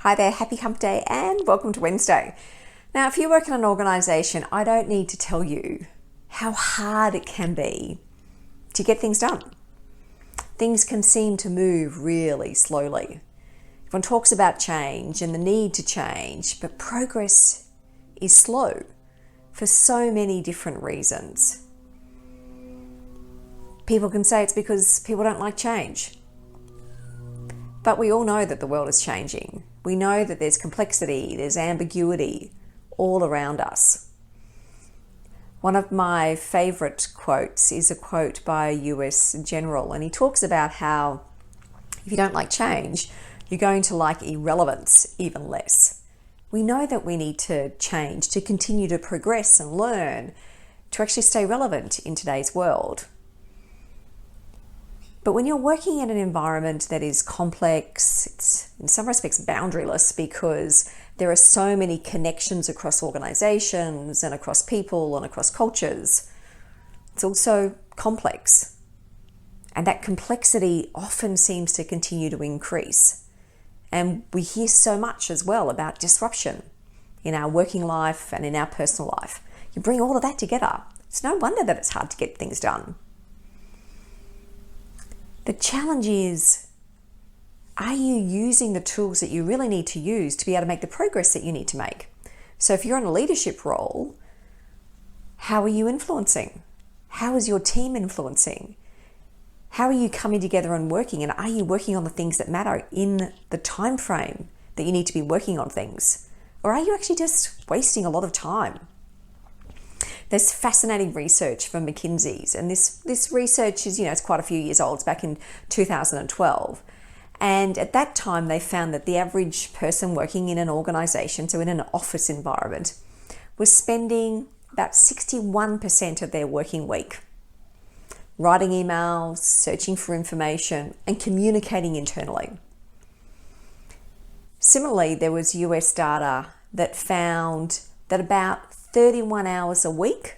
Hi there, happy hump day and welcome to Wednesday. Now, if you work in an organisation, I don't need to tell you how hard it can be to get things done. Things can seem to move really slowly. Everyone talks about change and the need to change, but progress is slow for so many different reasons. People can say it's because people don't like change. But we all know that the world is changing. We know that there's complexity, there's ambiguity all around us. One of my favorite quotes is a quote by a US general, and he talks about how if you don't like change, you're going to like irrelevance even less. We know that we need to change to continue to progress and learn, to actually stay relevant in today's world. But when you're working in an environment that is complex, it's in some respects boundaryless because there are so many connections across organizations and across people and across cultures. It's also complex. And that complexity often seems to continue to increase. And we hear so much as well about disruption in our working life and in our personal life. You bring all of that together. It's no wonder that it's hard to get things done. The challenge is, are you using the tools that you really need to use to be able to make the progress that you need to make? So if you're in a leadership role, how are you influencing? How is your team influencing? How are you coming together and working? And are you working on the things that matter in the time frame that you need to be working on things? Or are you actually just wasting a lot of time? There's fascinating research from McKinsey's, and this research is, it's quite a few years old. It's back in 2012. And at that time, they found that the average person working in an organization, so in an office environment, was spending about 61% of their working week writing emails, searching for information, and communicating internally. Similarly, there was US data that found that about 31 hours a week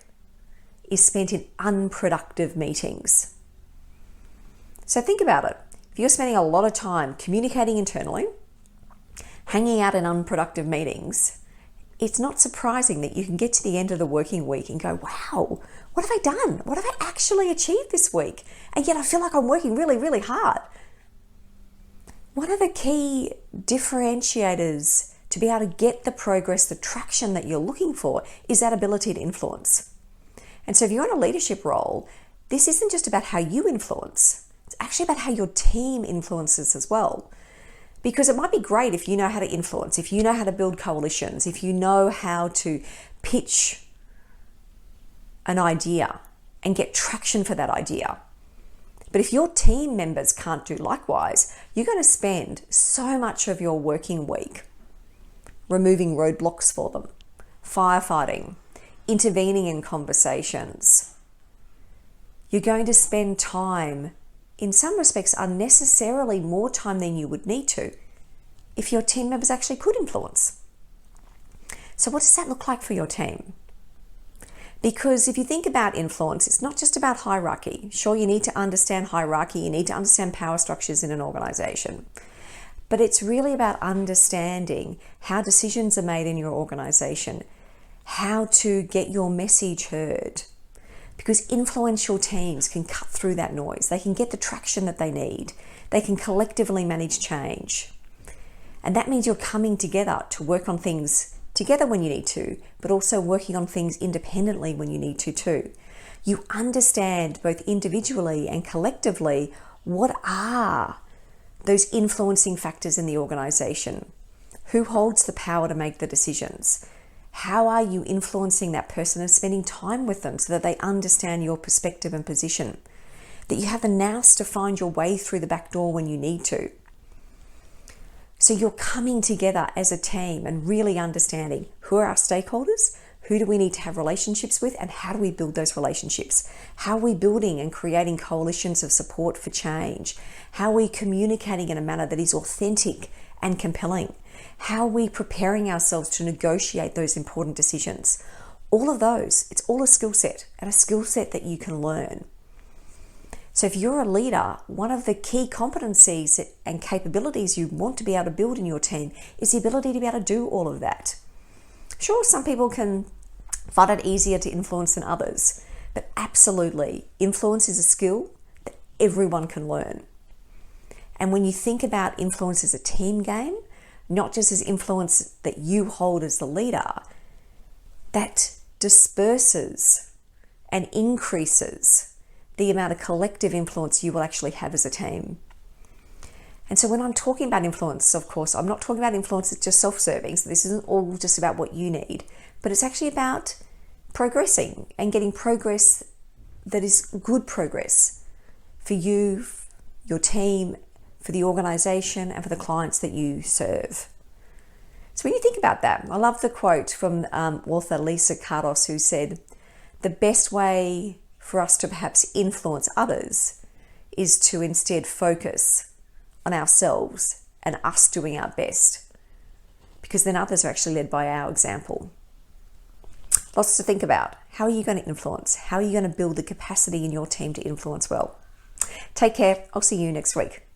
is spent in unproductive meetings. So think about it. If you're spending a lot of time communicating internally, hanging out in unproductive meetings, it's not surprising that you can get to the end of the working week and go, wow, what have I done? What have I actually achieved this week? And yet I feel like I'm working really, really hard. One of the key differentiators to be able to get the progress, the traction that you're looking for, is that ability to influence. And so if you're in a leadership role, this isn't just about how you influence. It's actually about how your team influences as well. Because it might be great if you know how to influence, if you know how to build coalitions, if you know how to pitch an idea and get traction for that idea. But if your team members can't do likewise, you're going to spend so much of your working week removing roadblocks for them, firefighting, intervening in conversations. You're going to spend time, in some respects, unnecessarily more time than you would need to if your team members actually could influence. So what does that look like for your team? Because if you think about influence, it's not just about hierarchy. Sure, you need to understand hierarchy, you need to understand power structures in an organization. But it's really about understanding how decisions are made in your organization, how to get your message heard. Because influential teams can cut through that noise. They can get the traction that they need. They can collectively manage change. And that means you're coming together to work on things together when you need to, but also working on things independently when you need to too. You understand both individually and collectively what are those influencing factors in the organization. Who holds the power to make the decisions? How are you influencing that person and spending time with them so that they understand your perspective and position? That you have the nous to find your way through the back door when you need to. So you're coming together as a team and really understanding who are our stakeholders, who do we need to have relationships with, and how do we build those relationships? How are we building and creating coalitions of support for change? How are we communicating in a manner that is authentic and compelling? How are we preparing ourselves to negotiate those important decisions? All of those, it's all a skill set, and a skill set that you can learn. So if you're a leader, one of the key competencies and capabilities you want to be able to build in your team is the ability to be able to do all of that. Sure, some people can find it easier to influence than others, but absolutely, influence is a skill that everyone can learn. And when you think about influence as a team game, not just as influence that you hold as the leader, that disperses and increases the amount of collective influence you will actually have as a team. And so when I'm talking about influence, of course, I'm not talking about influence that's just self-serving. So this isn't all just about what you need, but it's actually about progressing and getting progress that is good progress for you, your team, for the organization, and for the clients that you serve. So when you think about that, I love the quote from author Lisa Cardos, who said, "The best way for us to perhaps influence others is to instead focus on ourselves and us doing our best, because then others are actually led by our example." Lots to think about. How are you going to influence? How are you going to build the capacity in your team to influence well? Take care. I'll see you next week.